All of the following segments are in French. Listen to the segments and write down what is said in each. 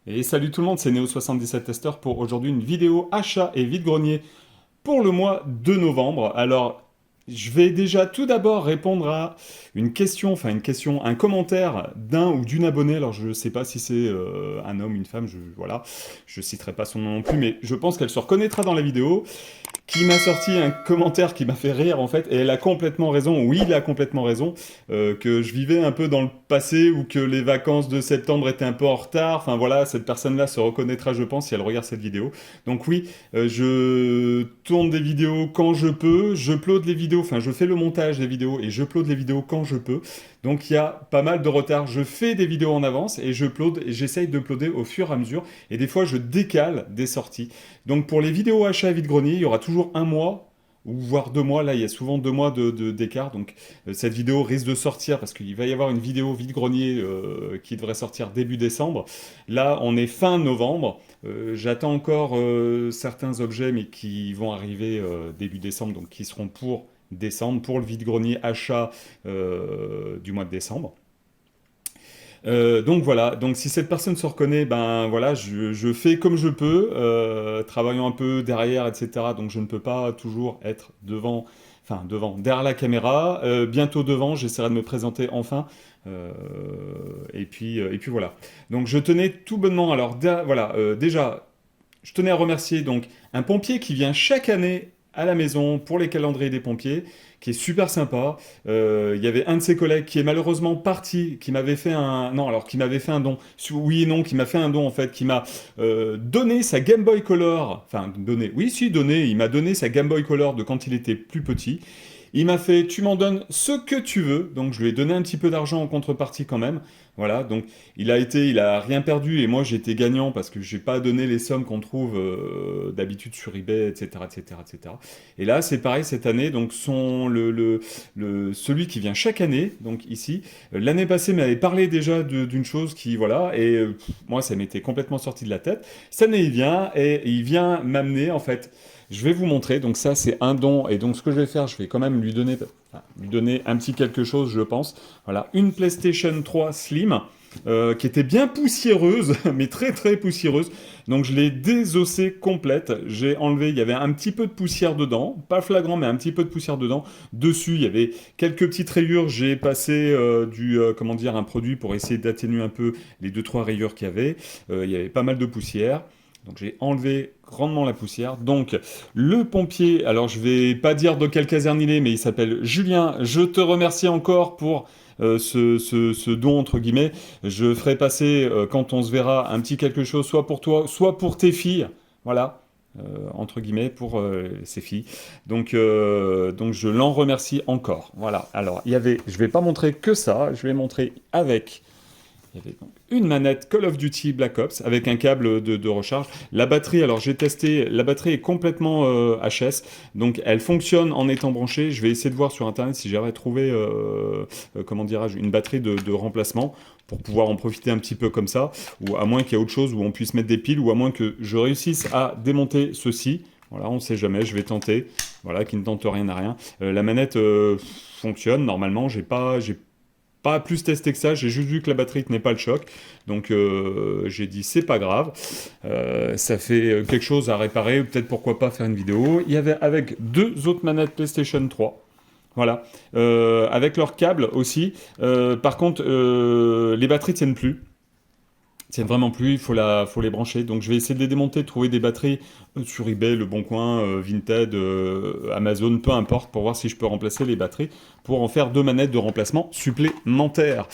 Et salut tout le monde, c'est Neo77 Tester pour aujourd'hui une vidéo achat et vide-grenier pour le mois de novembre. Alors, je vais déjà tout d'abord répondre à un commentaire d'un ou d'une abonnée. Alors, je ne sais pas si c'est un homme, une femme, voilà, je citerai pas son nom non plus, mais je pense qu'elle se reconnaîtra dans la vidéo qui m'a sorti un commentaire qui m'a fait rire en fait, et elle a complètement raison, oui il a complètement raison, que je vivais un peu dans le passé ou que les vacances de septembre étaient un peu en retard, enfin voilà, cette personne-là se reconnaîtra je pense si elle regarde cette vidéo. Donc oui, je tourne des vidéos quand je peux, j'upload les vidéos, enfin je fais le montage des vidéos et j'upload les vidéos quand je peux, donc il y a pas mal de retard, je fais des vidéos en avance et j'upload et j'essaye d'uploader au fur et à mesure, et des fois je décale des sorties. Donc pour les vidéos achat et vide-grenier, il y aura toujours un mois, ou voire 2 mois. Là, il y a souvent 2 mois d'écart. Donc cette vidéo risque de sortir parce qu'il va y avoir une vidéo vide-grenier qui devrait sortir début décembre. Là, on est fin novembre. J'attends encore certains objets, mais qui vont arriver début décembre, donc qui seront pour décembre, pour le vide-grenier achat du mois de décembre. Donc voilà, donc si cette personne se reconnaît, ben voilà, je fais comme je peux, travaillant un peu derrière, etc. Donc je ne peux pas toujours être devant, derrière la caméra. Bientôt devant, j'essaierai de me présenter enfin. Euh, et puis voilà. Donc je tenais tout bonnement, alors voilà, déjà, je tenais à remercier donc un pompier qui vient chaque année à la maison pour les calendriers des pompiers, qui est super sympa. Il y avait un de ses collègues qui est malheureusement parti, qui m'avait fait un... Non, alors qui m'avait fait un don. Oui et non, qui m'a fait un don en fait, qui m'a donné sa Game Boy Color. Enfin, donné. Oui, si, donné. Il m'a donné sa Game Boy Color de quand il était plus petit. Il m'a fait, tu m'en donnes ce que tu veux. Donc je lui ai donné un petit peu d'argent en contrepartie quand même. Voilà, donc il a rien perdu et moi j'ai été gagnant parce que j'ai pas donné les sommes qu'on trouve d'habitude sur eBay, etc., etc., etc. Et là c'est pareil cette année, donc celui qui vient chaque année, donc ici, l'année passée m'avait parlé déjà d'une chose qui voilà et moi ça m'était complètement sorti de la tête. Cette année il vient et il vient m'amener en fait. Je vais vous montrer, donc ça c'est un don, et donc ce que je vais faire, je vais quand même lui donner un petit quelque chose, je pense. Voilà, une PlayStation 3 Slim, qui était bien poussiéreuse, mais très très poussiéreuse. Donc je l'ai désossée complète, j'ai enlevé, il y avait un petit peu de poussière dedans, pas flagrant, mais un petit peu de poussière dedans. Dessus, il y avait quelques petites rayures, j'ai passé comment dire, un produit pour essayer d'atténuer un peu les deux trois rayures qu'il y avait. Il y avait pas mal de poussière. Donc j'ai enlevé grandement la poussière. Donc le pompier, alors je vais pas dire de quelle caserne il est, mais il s'appelle Julien. Je te remercie encore pour ce don entre guillemets. Je ferai passer quand on se verra un petit quelque chose, soit pour toi, soit pour tes filles. Voilà. Entre guillemets pour ses filles. Donc je l'en remercie encore. Voilà. Alors je vais pas montrer que ça, je vais montrer avec il y avait donc une manette Call of Duty Black Ops avec un câble de recharge. La batterie, alors j'ai testé, la batterie est complètement HS, donc elle fonctionne en étant branchée. Je vais essayer de voir sur internet si j'arrive à trouver, comment dirais-je, une batterie de remplacement pour pouvoir en profiter un petit peu comme ça, ou à moins qu'il y ait autre chose où on puisse mettre des piles, ou à moins que je réussisse à démonter ceci. Voilà, on ne sait jamais, je vais tenter. Voilà, qui ne tente rien à rien. La manette fonctionne normalement, j'ai pas plus testé que ça, j'ai juste vu que la batterie tenait pas le choc, donc j'ai dit c'est pas grave, ça fait quelque chose à réparer, ou peut-être pourquoi pas faire une vidéo. Il y avait avec deux autres manettes PlayStation 3, voilà, avec leur câble aussi. Par contre, les batteries tiennent plus. Tiennent vraiment plus, faut les brancher. Donc je vais essayer de les démonter, de trouver des batteries sur eBay, Le Bon Coin, Vinted, Amazon, peu importe, pour voir si je peux remplacer les batteries, pour en faire deux manettes de remplacement supplémentaires.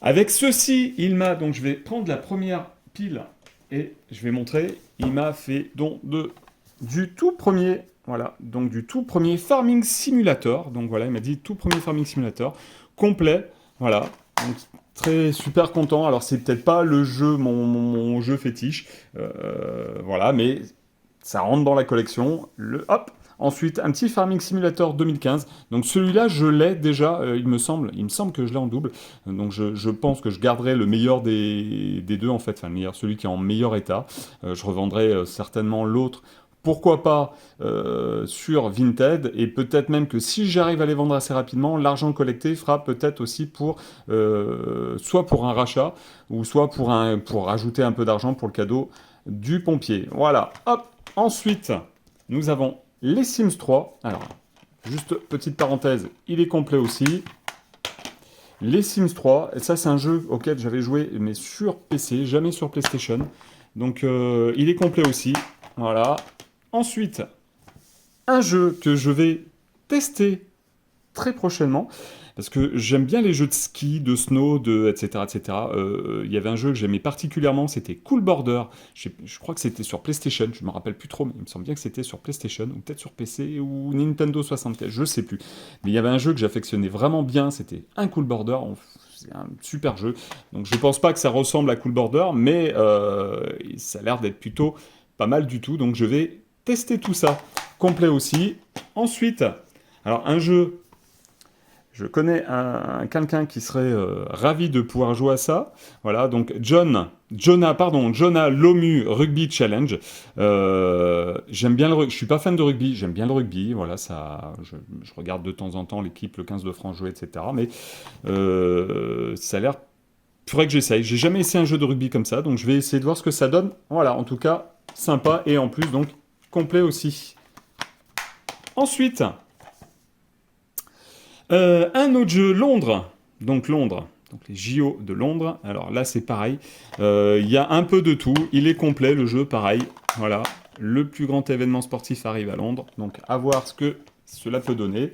Avec ceci, donc je vais prendre la première pile et je vais montrer, il m'a fait don du tout premier, voilà, donc du tout premier Farming Simulator, donc voilà, il m'a dit tout premier Farming Simulator, complet, voilà, donc très super content. Alors c'est peut-être pas le jeu, mon jeu fétiche, voilà, mais ça rentre dans la collection, hop. Ensuite, un petit Farming Simulator 2015. Donc celui-là, je l'ai déjà, il me semble que je l'ai en double. Donc je pense que je garderai le meilleur des deux, en fait, enfin le meilleur, celui qui est en meilleur état. Je revendrai certainement l'autre pourquoi pas sur Vinted, et peut-être même que si j'arrive à les vendre assez rapidement, l'argent collecté fera peut-être aussi pour soit pour un rachat, ou soit pour rajouter un peu d'argent pour le cadeau du pompier. Voilà, hop. Ensuite, nous avons les Sims 3. Alors, juste petite parenthèse, il est complet aussi. Les Sims 3, et ça c'est un jeu auquel j'avais joué, mais sur PC, jamais sur PlayStation. Donc il est complet aussi. Voilà. Ensuite, un jeu que je vais tester très prochainement, parce que j'aime bien les jeux de ski, de snow, etc. etc. Il y avait un jeu que j'aimais particulièrement, c'était Cool Border. Je crois que c'était sur PlayStation, je me rappelle plus trop, mais il me semble bien que c'était sur PlayStation, ou peut-être sur PC, ou Nintendo 64, je sais plus. Mais il y avait un jeu que j'affectionnais vraiment bien, c'était un Cool Border. C'est un super jeu. Donc je pense pas que ça ressemble à Cool Border, mais ça a l'air d'être plutôt pas mal du tout. Donc je vais tester tout ça. Complet aussi. Ensuite, alors un jeu, je connais quelqu'un qui serait ravi de pouvoir jouer à ça. Voilà, donc Jonah Lomu Rugby Challenge. J'aime bien le rugby. Je suis pas fan de rugby, j'aime bien le rugby. Voilà, ça, je regarde de temps en temps l'équipe, le 15 de France jouer, etc. Mais ça a l'air. Il faudrait que j'essaye. J'ai jamais essayé un jeu de rugby comme ça, donc je vais essayer de voir ce que ça donne. Voilà, en tout cas, sympa et en plus, donc, complet aussi. Ensuite, un autre jeu, Londres. Donc les JO de Londres. Alors là, c'est pareil. Il y a un peu de tout. Il est complet, le jeu, pareil. Voilà, le plus grand événement sportif arrive à Londres. Donc, à voir ce que cela peut donner.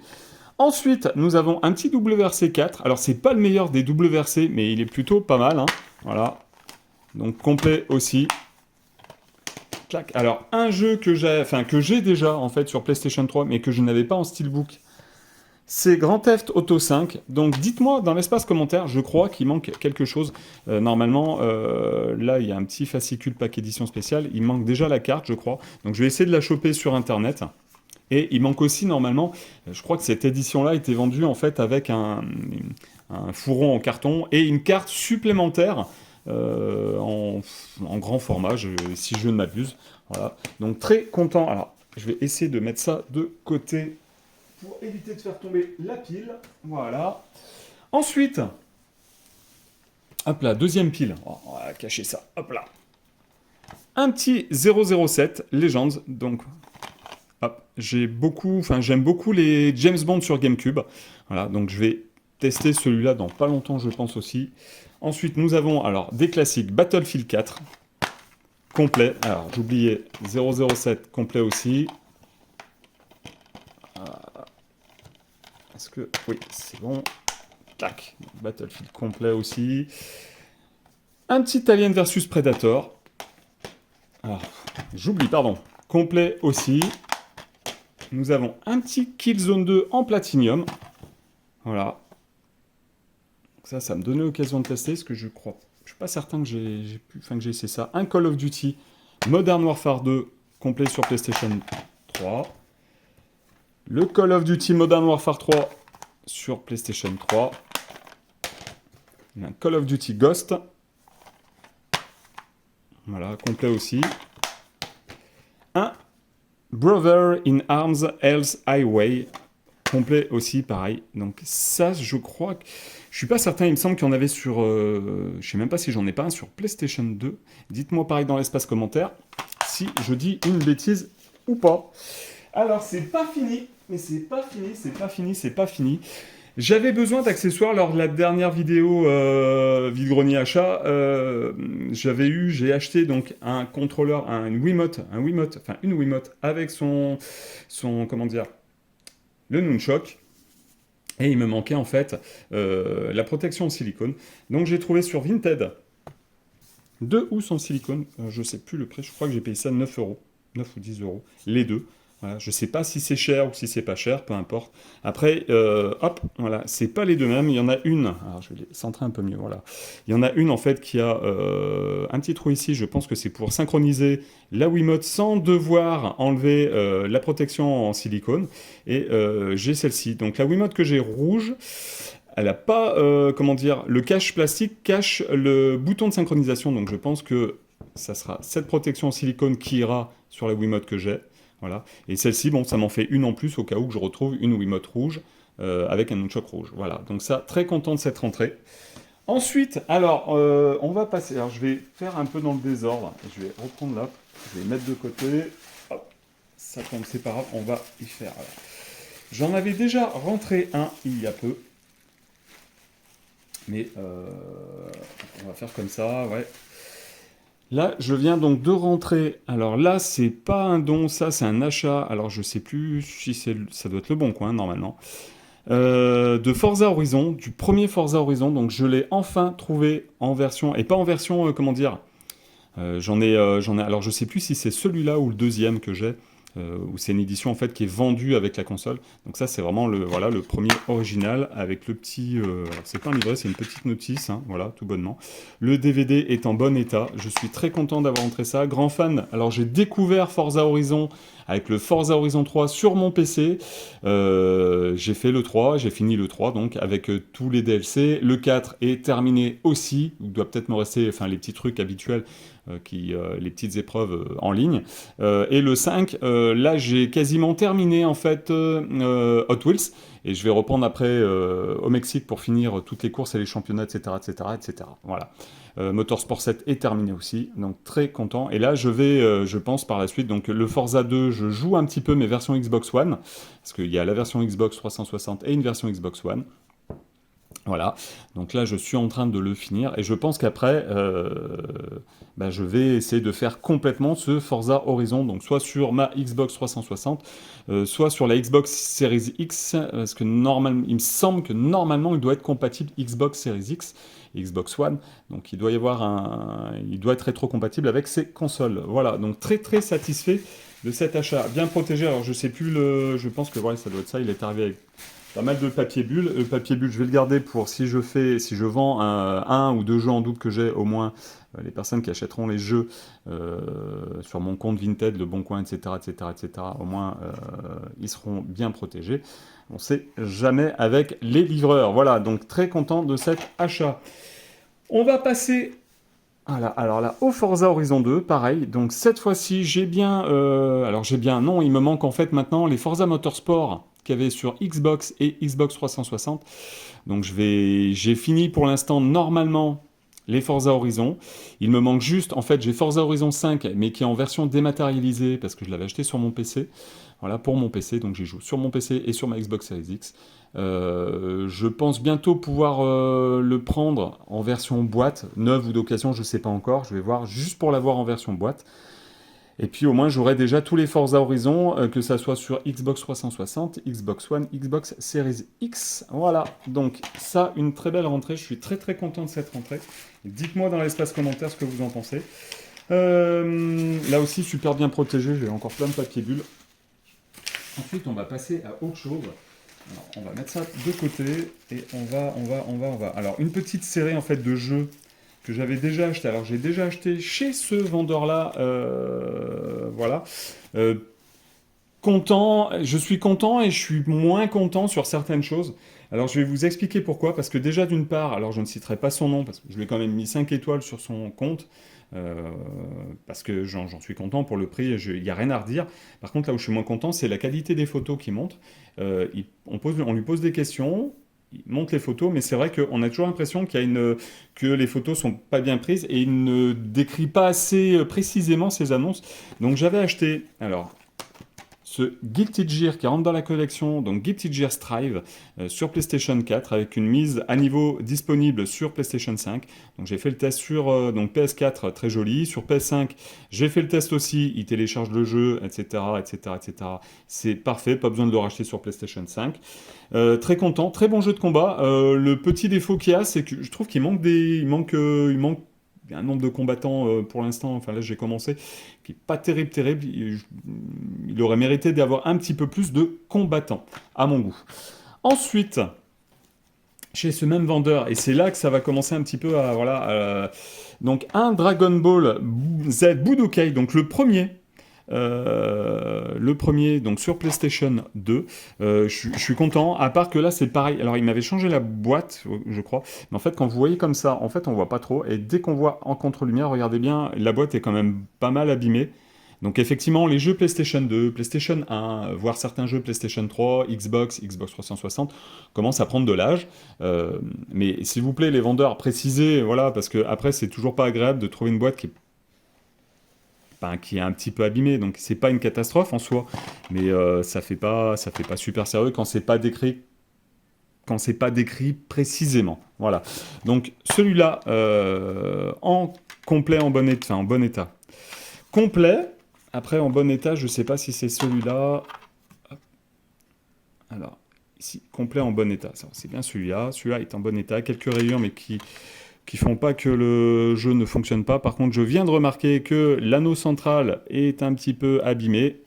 Ensuite, nous avons un petit WRC 4. Alors, c'est pas le meilleur des WRC, mais il est plutôt pas mal. Hein. Voilà. Donc, complet aussi. Clac. Alors, un jeu que j'ai déjà, en fait, sur PlayStation 3, mais que je n'avais pas en Steelbook, c'est Grand Theft Auto 5. Donc, dites-moi dans l'espace commentaire, je crois qu'il manque quelque chose. Normalement, là, il y a un petit fascicule pack édition spéciale. Il manque déjà la carte, je crois. Donc, je vais essayer de la choper sur Internet. Et il manque aussi, normalement, je crois que cette édition-là était vendue en fait avec un fourron en carton et une carte supplémentaire en grand format, si je ne m'abuse. Voilà. Donc très content. Alors, je vais essayer de mettre ça de côté pour éviter de faire tomber la pile. Voilà. Ensuite, hop là, deuxième pile. Oh, on va cacher ça. Hop là. Un petit 007 Legends. Donc, j'aime beaucoup les James Bond sur GameCube. Voilà, donc je vais tester celui-là dans pas longtemps, je pense aussi. Ensuite, nous avons alors des classiques Battlefield 4 complet. Alors, j'oubliais 007 complet aussi. Est-ce que oui, c'est bon. Tac, Battlefield complet aussi. Un petit Alien versus Predator. Alors, j'oublie, pardon. Complet aussi. Nous avons un petit Killzone 2 en Platinum. Voilà. Ça me donnait l'occasion de tester, ce que je crois. Je suis pas certain que j'ai essayé ça. Un Call of Duty Modern Warfare 2 complet sur PlayStation 3. Le Call of Duty Modern Warfare 3 sur PlayStation 3. Un Call of Duty Ghost. Voilà, complet aussi. Un Brother in Arms Hell's Highway, complet aussi, pareil. Donc ça, je crois que... Je suis pas certain, il me semble qu'il y en avait sur... je sais même pas si j'en ai pas un sur PlayStation 2. Dites-moi pareil dans l'espace commentaire si je dis une bêtise ou pas. Alors, c'est pas fini, mais c'est pas fini. J'avais besoin d'accessoires lors de la dernière vidéo vide-grenier achat. J'ai acheté donc un contrôleur, une Wiimote avec son comment dire, le Nunchok. Et il me manquait en fait la protection en silicone. Donc j'ai trouvé sur Vinted 2 housses en silicone. Je sais plus le prix, je crois que j'ai payé ça 9 euros. 9 ou 10 euros, les deux. Voilà, je ne sais pas si c'est cher ou si c'est pas cher, peu importe. Après, hop, voilà, c'est pas les deux mêmes. Il y en a une, alors je vais les centrer un peu mieux, voilà. Il y en a une en fait qui a un petit trou ici, je pense que c'est pour synchroniser la Wiimote sans devoir enlever la protection en silicone. Et j'ai celle-ci. Donc la Wiimote que j'ai rouge, elle n'a pas, comment dire, le cache plastique cache le bouton de synchronisation. Donc je pense que ça sera cette protection en silicone qui ira sur la Wiimote que j'ai. Voilà. Et celle-ci, bon, ça m'en fait une en plus au cas où que je retrouve une Wiimote rouge avec un nunchuk rouge. Voilà. Donc ça, très content de cette rentrée. Ensuite, alors, on va passer. Alors, je vais faire un peu dans le désordre. Je vais reprendre là. Je vais mettre de côté. Hop, ça tombe, c'est pas grave. On va y faire. Voilà. J'en avais déjà rentré un il y a peu. Mais on va faire comme ça, ouais. Là, je viens donc de rentrer. Alors là, c'est pas un don, ça, c'est un achat. Alors, je sais plus si c'est, ça doit être le Bon Coin, normalement. De Forza Horizon, du premier Forza Horizon. Donc, je l'ai enfin trouvé en version, et pas en version, comment dire. J'en ai. Alors, je sais plus si c'est celui-là ou le deuxième que j'ai. Où c'est une édition en fait qui est vendue avec la console. Donc ça c'est vraiment le, voilà, le premier original avec le petit... alors c'est pas un livret, c'est une petite notice, hein, voilà, tout bonnement. Le DVD est en bon état, je suis très content d'avoir entré ça. Grand fan, alors j'ai découvert Forza Horizon avec le Forza Horizon 3 sur mon PC. J'ai fait le 3, j'ai fini le 3 donc avec tous les DLC. Le 4 est terminé aussi, il doit peut-être me rester enfin, les petits trucs habituels, les petites épreuves en ligne. Et le 5, là j'ai quasiment terminé en fait Hot Wheels et je vais reprendre après au Mexique pour finir toutes les courses et les championnats, etc. etc., etc. Voilà. Motorsport 7 est terminé aussi, donc très content. Et là je vais, je pense par la suite, donc le Forza 2, je joue un petit peu mes versions Xbox One, parce qu'il y a la version Xbox 360 et une version Xbox One. Voilà, donc là je suis en train de le finir et je pense qu'après je vais essayer de faire complètement ce Forza Horizon, donc soit sur ma Xbox 360, soit sur la Xbox Series X, parce que normalement, il me semble que normalement il doit être compatible Xbox Series X, Xbox One, donc il doit y avoir il doit être rétro-compatible avec ces consoles. Voilà, donc très très satisfait de cet achat, bien protégé. Alors je sais plus je pense que voilà, ça doit être ça, il est arrivé avec pas mal de papier bulle. Le papier bulle, je vais le garder pour si je vends un ou deux jeux en double que j'ai, au moins les personnes qui achèteront les jeux sur mon compte Vinted, le Bon Coin, etc., etc., etc., au moins ils seront bien protégés. On ne sait jamais avec les livreurs. Voilà, donc très content de cet achat. On va passer voilà, alors là, au Forza Horizon 2, pareil. Donc cette fois-ci, j'ai bien... alors j'ai bien... Non, il me manque en fait maintenant les Forza Motorsport qu'il y avait sur Xbox et Xbox 360. Donc j'ai fini pour l'instant normalement les Forza Horizon. Il me manque juste, en fait, j'ai Forza Horizon 5, mais qui est en version dématérialisée parce que je l'avais acheté sur mon PC. Voilà, pour mon PC, donc j'y joue sur mon PC et sur ma Xbox Series X. Je pense bientôt pouvoir le prendre en version boîte, neuve ou d'occasion, je ne sais pas encore. Je vais voir juste pour l'avoir en version boîte. Et puis au moins j'aurai déjà tous les Forza Horizon, que ça soit sur Xbox 360, Xbox One, Xbox Series X. Voilà, donc ça, une très belle rentrée. Je suis très très content de cette rentrée. Dites-moi dans l'espace commentaire ce que vous en pensez. Là aussi, super bien protégé. J'ai encore plein de papier bulle. Ensuite, on va passer à autre chose. Alors, on va mettre ça de côté et on va. Alors, une petite série en fait de jeux que j'avais déjà acheté. Alors, j'ai déjà acheté chez ce vendeur-là. Voilà. Euh, Content, je suis content et je suis moins content sur certaines choses. Alors, je vais vous expliquer pourquoi. Parce que déjà, d'une part, alors je ne citerai pas son nom parce que je lui ai quand même mis 5 étoiles sur son compte. Euh, Parce que j'en suis content pour le prix, il n'y a rien à redire. Par contre, là où je suis moins content, c'est la qualité des photos qu'il montre. On lui pose des questions, il montre les photos, mais c'est vrai qu'on a toujours l'impression que les photos sont pas bien prises et il ne décrit pas assez précisément ses annonces. Donc j'avais acheté, alors ce Guilty Gear qui rentre dans la collection, donc Guilty Gear Strive sur PlayStation 4 avec une mise à niveau disponible sur PlayStation 5. Donc j'ai fait le test sur donc PS4, très joli. Sur PS5, j'ai fait le test aussi. Il télécharge le jeu, etc., etc., etc. C'est parfait, pas besoin de le racheter sur PlayStation 5. Très content, très bon jeu de combat. Le petit défaut qu'il y a, c'est que je trouve qu'il manque il manque un nombre de combattants pour l'instant, enfin là j'ai commencé, qui n'est pas terrible, terrible. Il aurait mérité d'avoir un petit peu plus de combattants, à mon goût. Ensuite, chez ce même vendeur, et c'est là que ça va commencer un petit peu à... Voilà, donc un Dragon Ball Z Budokai, donc le premier donc sur PlayStation 2. Je suis content, à part que là c'est pareil. Alors il m'avait changé la boîte, je crois, mais en fait quand vous voyez comme ça, en fait on voit pas trop, et dès qu'on voit en contre-lumière, regardez bien, la boîte est quand même pas mal abîmée. Donc effectivement, les jeux PlayStation 2, PlayStation 1, voire certains jeux PlayStation 3, Xbox, Xbox 360 commencent à prendre de l'âge. Mais s'il vous plaît, les vendeurs, précisez, voilà, parce que après c'est toujours pas agréable de trouver une boîte qui est un petit peu abîmée. Donc c'est pas une catastrophe en soi, mais ça fait pas super sérieux quand c'est pas décrit précisément. Voilà. Donc celui-là en complet, en bon état, enfin, en bon état. Complet. Après, en bon état, je sais pas si c'est celui-là. Alors, ici, complet en bon état. C'est bien celui-là. Celui-là est en bon état. Quelques rayures, mais qui font pas que le jeu ne fonctionne pas. Par contre, je viens de remarquer que l'anneau central est un petit peu abîmé.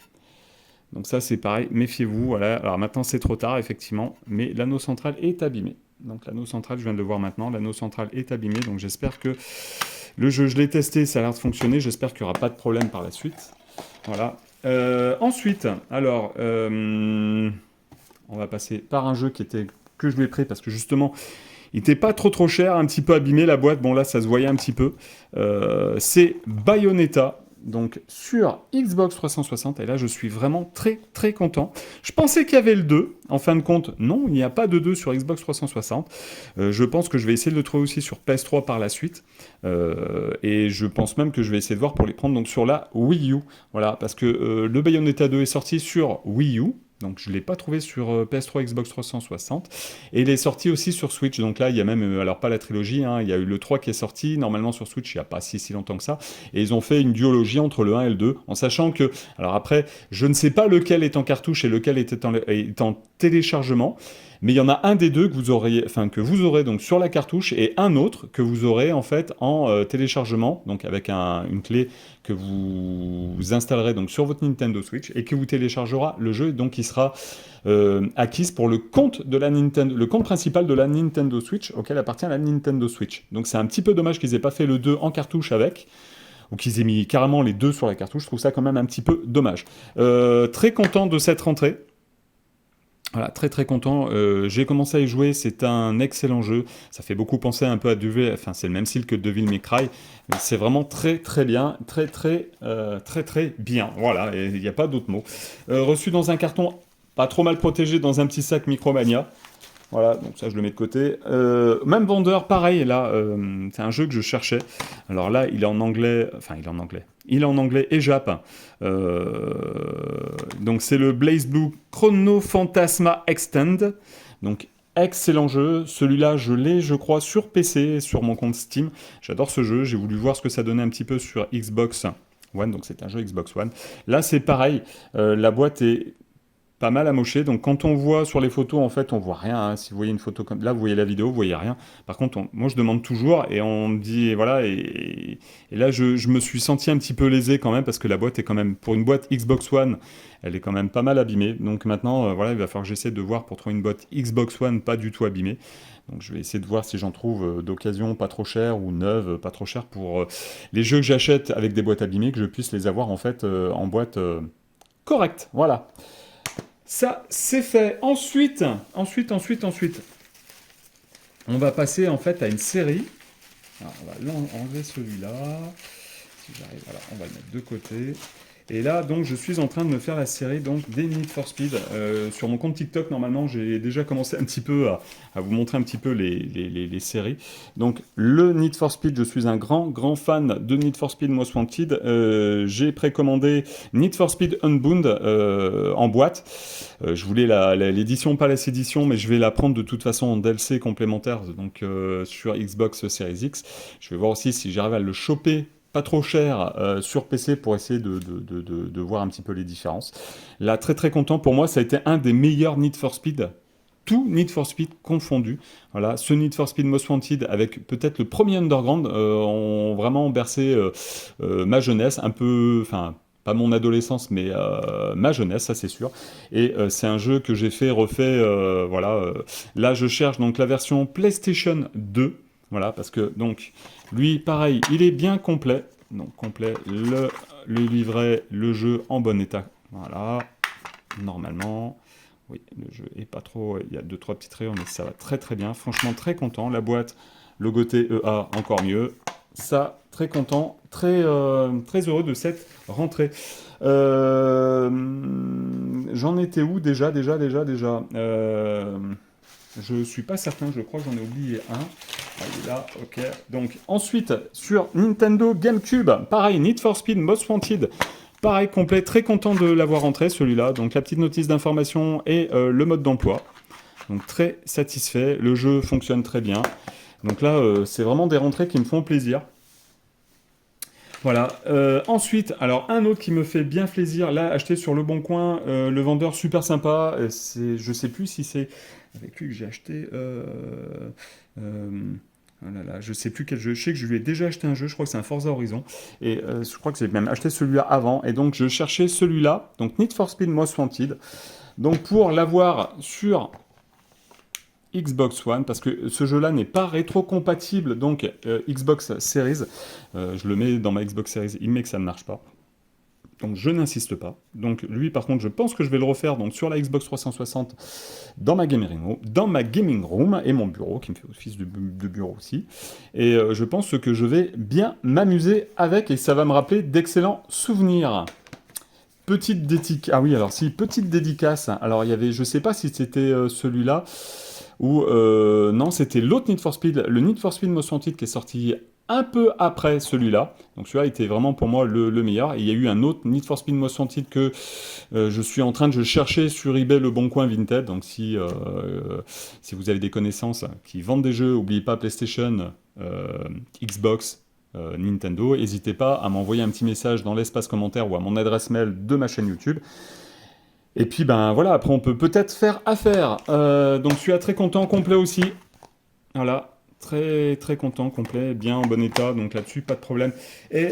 Donc ça, c'est pareil. Méfiez-vous. Voilà. Alors maintenant, c'est trop tard, effectivement. Mais l'anneau central est abîmé. Donc l'anneau central, je viens de le voir maintenant. L'anneau central est abîmé. Donc j'espère que le jeu, je l'ai testé. Ça a l'air de fonctionner. J'espère qu'il n'y aura pas de problème par la suite. Voilà. Ensuite, alors, on va passer par un jeu que je lui ai pris parce que justement, il n'était pas trop cher, un petit peu abîmé la boîte. Bon là, ça se voyait un petit peu. C'est Bayonetta. Donc sur Xbox 360, et là je suis vraiment très content. Je pensais qu'il y avait le 2, en fin de compte, non, il n'y a pas de 2 sur Xbox 360. Je pense que je vais essayer de le trouver aussi sur PS3 par la suite. Et je pense même que je vais essayer de voir pour les prendre donc sur la Wii U. Voilà, parce que le Bayonetta 2 est sorti sur Wii U. Donc je ne l'ai pas trouvé sur PS3, Xbox 360. Et il est sorti aussi sur Switch. Donc là, il y a même, alors pas la trilogie, hein, il y a eu le 3 qui est sorti, normalement sur Switch, il n'y a pas si longtemps que ça. Et ils ont fait une duologie entre le 1 et le 2, en sachant que, alors après, je ne sais pas lequel est en cartouche et lequel est en téléchargement. Mais il y en a un des deux que vous aurez donc sur la cartouche et un autre que vous aurez en fait en téléchargement, donc avec une clé que vous installerez donc sur votre Nintendo Switch et que vous téléchargera le jeu, donc qui sera acquise pour le compte le compte principal de la Nintendo Switch auquel appartient la Nintendo Switch. Donc c'est un petit peu dommage qu'ils aient pas fait le 2 en cartouche avec, ou qu'ils aient mis carrément les deux sur la cartouche. Je trouve ça quand même un petit peu dommage. Très content de cette rentrée. Voilà, très content. J'ai commencé à y jouer, c'est un excellent jeu. Ça fait beaucoup penser un peu à enfin c'est le même style que Devil May Cry. C'est vraiment très bien, très bien. Voilà, il n'y a pas d'autre mot. Reçu dans un carton pas trop mal protégé dans un petit sac Micromania. Voilà, donc ça je le mets de côté. Même vendeur, pareil, là, c'est un jeu que je cherchais. Alors là, il est en anglais, il est en anglais et jap. Donc c'est le Blaze Blue Chrono Phantasma Extend. Donc excellent jeu. Celui-là, je l'ai, je crois, sur PC, sur mon compte Steam. J'adore ce jeu. J'ai voulu voir ce que ça donnait un petit peu sur Xbox One. Donc c'est un jeu Xbox One. Là, c'est pareil. La boîte est pas mal amoché. Donc quand on voit sur les photos, en fait, on voit rien. Hein. Si vous voyez une photo comme là, vous voyez la vidéo, vous voyez rien. Par contre, moi, je demande toujours et on me dit, et voilà. Et là, je me suis senti un petit peu lésé quand même parce que la boîte est quand même, pour une boîte Xbox One, elle est quand même pas mal abîmée. Donc maintenant, voilà, il va falloir que j'essaie de voir pour trouver une boîte Xbox One pas du tout abîmée. Donc je vais essayer de voir si j'en trouve d'occasion pas trop cher ou neuve pas trop cher pour les jeux que j'achète avec des boîtes abîmées, que je puisse les avoir en fait en boîte correcte. Voilà. Ça, c'est fait. Ensuite, on va passer en fait à une série. Alors, on va enlever celui-là. Si j'arrive, voilà, on va le mettre de côté. Et là, donc, je suis en train de me faire la série donc, des Need for Speed. Sur mon compte TikTok, normalement, j'ai déjà commencé un petit peu à vous montrer un petit peu les séries. Donc, le Need for Speed, je suis un grand fan de Need for Speed Most Wanted. J'ai précommandé Need for Speed Unbound en boîte. Je voulais l'édition, pas la édition, mais je vais la prendre de toute façon en DLC complémentaire, donc sur Xbox Series X. Je vais voir aussi si j'arrive à le choper pas trop cher sur PC pour essayer de voir un petit peu les différences. Là, très content. Pour moi, ça a été un des meilleurs Need for Speed. Tout Need for Speed confondu. Voilà, ce Need for Speed Most Wanted avec peut-être le premier Underground ont vraiment bercé ma jeunesse, un peu, enfin, pas mon adolescence, mais ma jeunesse, ça c'est sûr. Et c'est un jeu que j'ai refait, voilà. Là, je cherche donc la version PlayStation 2. Voilà, parce que donc lui, pareil, il est bien complet. Donc complet, le livret, le jeu en bon état. Voilà, normalement. Oui, le jeu est pas trop. Il y a 2-3 petites rayures, mais ça va très bien. Franchement, très content. La boîte, logoté EA, encore mieux. ça, très content, très heureux de cette rentrée. Euh, J'en étais où déjà je suis pas certain, je crois que j'en ai oublié un. Ah, il est là, ok. Donc ensuite, sur Nintendo GameCube, pareil, Need for Speed Most Wanted. Pareil, complet, très content de l'avoir rentré celui-là. Donc la petite notice d'information et le mode d'emploi. Donc très satisfait, le jeu fonctionne très bien. Donc là, c'est vraiment des rentrées qui me font plaisir. Voilà. Ensuite, alors un autre qui me fait bien plaisir, là, acheté sur Le Bon Coin, le vendeur super sympa. Je sais plus si c'est avec lui que j'ai acheté. Euh, oh là là, je sais plus quel jeu. Je sais que je lui ai déjà acheté un jeu. Je crois que c'est un Forza Horizon. Et je crois que j'ai même acheté celui-là avant. Et donc je cherchais celui-là. Donc Need for Speed Most Wanted. Donc pour l'avoir sur Xbox One, parce que ce jeu-là n'est pas rétro-compatible, donc Xbox Series, je le mets dans ma Xbox Series, il met que ça ne marche pas. Donc je n'insiste pas. Donc lui par contre je pense que je vais le refaire donc sur la Xbox 360 dans ma gaming room et mon bureau qui me fait office de bureau aussi. Et je pense que je vais bien m'amuser avec et ça va me rappeler d'excellents souvenirs. Petite dédicace. Ah oui, alors si, petite dédicace. Alors il y avait, je sais pas si c'était celui-là, ou non, c'était l'autre Need for Speed, le Need for Speed Most Wanted qui est sorti un peu après celui-là. Donc celui-là était vraiment pour moi le meilleur. Et il y a eu un autre Need for Speed Most Wanted que je suis en train de chercher sur eBay Le Bon Coin Vinted. Donc si vous avez des connaissances qui vendent des jeux, n'oubliez pas PlayStation, Xbox, Nintendo, n'hésitez pas à m'envoyer un petit message dans l'espace commentaire ou à mon adresse mail de ma chaîne YouTube. Et puis ben voilà, après on peut peut-être faire affaire. Donc je suis très content, complet aussi. Voilà, très très content, complet, bien en bon état, donc là-dessus pas de problème. Et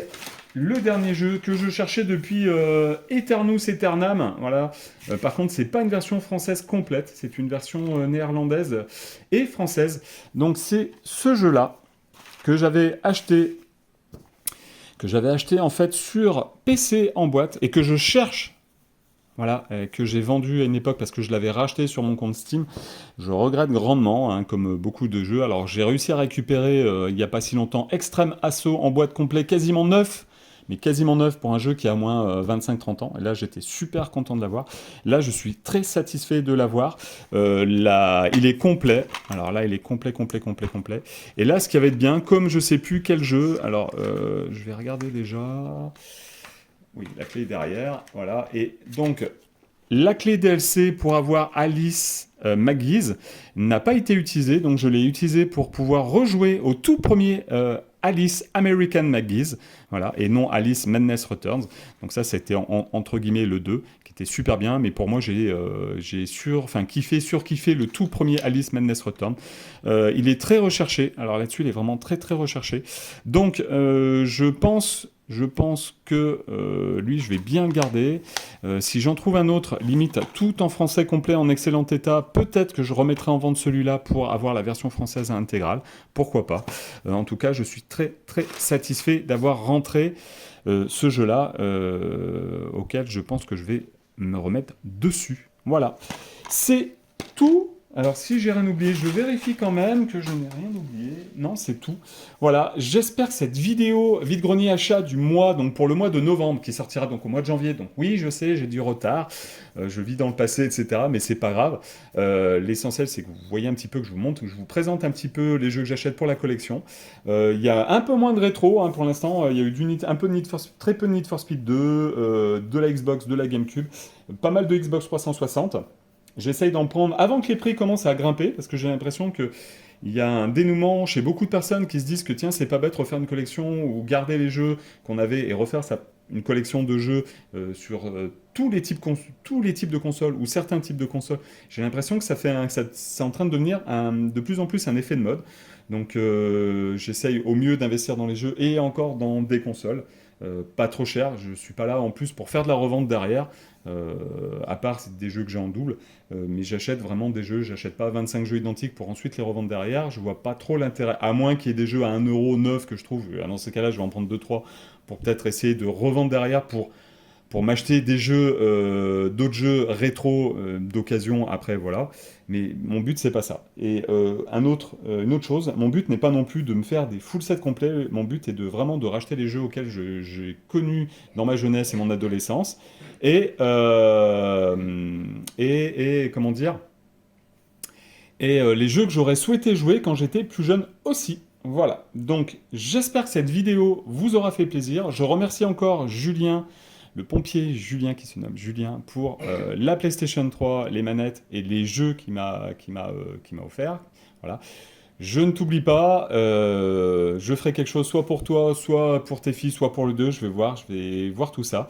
le dernier jeu que je cherchais depuis Eternus Eternam, voilà. Par contre c'est pas une version française complète, c'est une version néerlandaise et française. Donc c'est ce jeu-là que j'avais acheté en fait sur PC en boîte et que je cherche. Voilà, que j'ai vendu à une époque parce que je l'avais racheté sur mon compte Steam. Je regrette grandement, hein, comme beaucoup de jeux. Alors j'ai réussi à récupérer, il n'y a pas si longtemps, Extreme Assault en boîte complet, quasiment neuf. Mais quasiment neuf pour un jeu qui a moins 25-30 ans. Et là, j'étais super content de l'avoir. Là, je suis très satisfait de l'avoir. Là, il est complet. Alors là, il est complet. Et là, ce qui va être bien, comme je sais plus quel jeu, alors je vais regarder déjà. Oui, la clé est derrière, voilà. Et donc, la clé DLC pour avoir Alice McGee's n'a pas été utilisée, donc je l'ai utilisée pour pouvoir rejouer au tout premier Alice American McGee's, voilà, et non Alice Madness Returns. Donc ça, c'était entre guillemets le 2, qui était super bien, mais pour moi, j'ai surkiffé le tout premier Alice Madness Returns. Il est très recherché, alors là-dessus, il est vraiment très très recherché. Donc, je pense que lui, je vais bien le garder. Si j'en trouve un autre, limite tout en français complet, en excellent état, peut-être que je remettrai en vente celui-là pour avoir la version française intégrale. Pourquoi pas. En tout cas, je suis très très satisfait d'avoir rentré ce jeu-là, auquel je pense que je vais me remettre dessus. Voilà. C'est tout. Alors, si j'ai rien oublié, je vérifie quand même que je n'ai rien oublié. Non, c'est tout. Voilà, j'espère que cette vidéo vide-grenier achat du mois, donc pour le mois de novembre, qui sortira donc au mois de janvier, donc oui, je sais, j'ai du retard, je vis dans le passé, etc., mais c'est pas grave. L'essentiel, c'est que vous voyez un petit peu, que je vous montre, que je vous présente un petit peu les jeux que j'achète pour la collection. Il y a un peu moins de rétro, hein, pour l'instant, il y a eu un peu de très peu de Need for Speed 2, de la Xbox, de la GameCube, pas mal de Xbox 360. J'essaye d'en prendre avant que les prix commencent à grimper, parce que j'ai l'impression que il y a un dénouement chez beaucoup de personnes qui se disent que tiens, c'est pas bête refaire une collection ou garder les jeux qu'on avait et refaire une collection de jeux sur tous les types de consoles ou certains types de consoles. J'ai l'impression que c'est en train de devenir de plus en plus un effet de mode. Donc j'essaye au mieux d'investir dans les jeux et encore dans des consoles. Pas trop cher, je suis pas là en plus pour faire de la revente derrière, à part c'est des jeux que j'ai en double, mais j'achète vraiment des jeux, j'achète pas 25 jeux identiques pour ensuite les revendre derrière, je vois pas trop l'intérêt, à moins qu'il y ait des jeux à 1 euro neuf que je trouve, dans ces cas-là je vais en prendre 2-3 pour peut-être essayer de revendre derrière pour pour m'acheter des jeux, d'autres jeux rétro d'occasion après, voilà. Mais mon but, c'est pas ça. Et une autre chose, mon but n'est pas non plus de me faire des full sets complets. Mon but est de vraiment de racheter les jeux auxquels j'ai connu dans ma jeunesse et mon adolescence. Et, comment dire? Les jeux que j'aurais souhaité jouer quand j'étais plus jeune aussi. Voilà. Donc, j'espère que cette vidéo vous aura fait plaisir. Je remercie encore Julien, le pompier Julien qui se nomme Julien, pour la PlayStation 3, les manettes et les jeux qu'il m'a offert. Voilà. Je ne t'oublie pas, je ferai quelque chose soit pour toi, soit pour tes filles, soit pour le deux, je vais voir tout ça.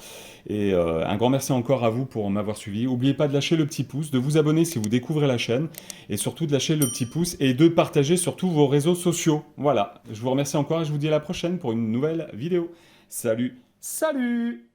Et un grand merci encore à vous pour m'avoir suivi. N'oubliez pas de lâcher le petit pouce, de vous abonner si vous découvrez la chaîne, et surtout de lâcher le petit pouce et de partager sur tous vos réseaux sociaux. Voilà, je vous remercie encore et je vous dis à la prochaine pour une nouvelle vidéo. Salut, salut!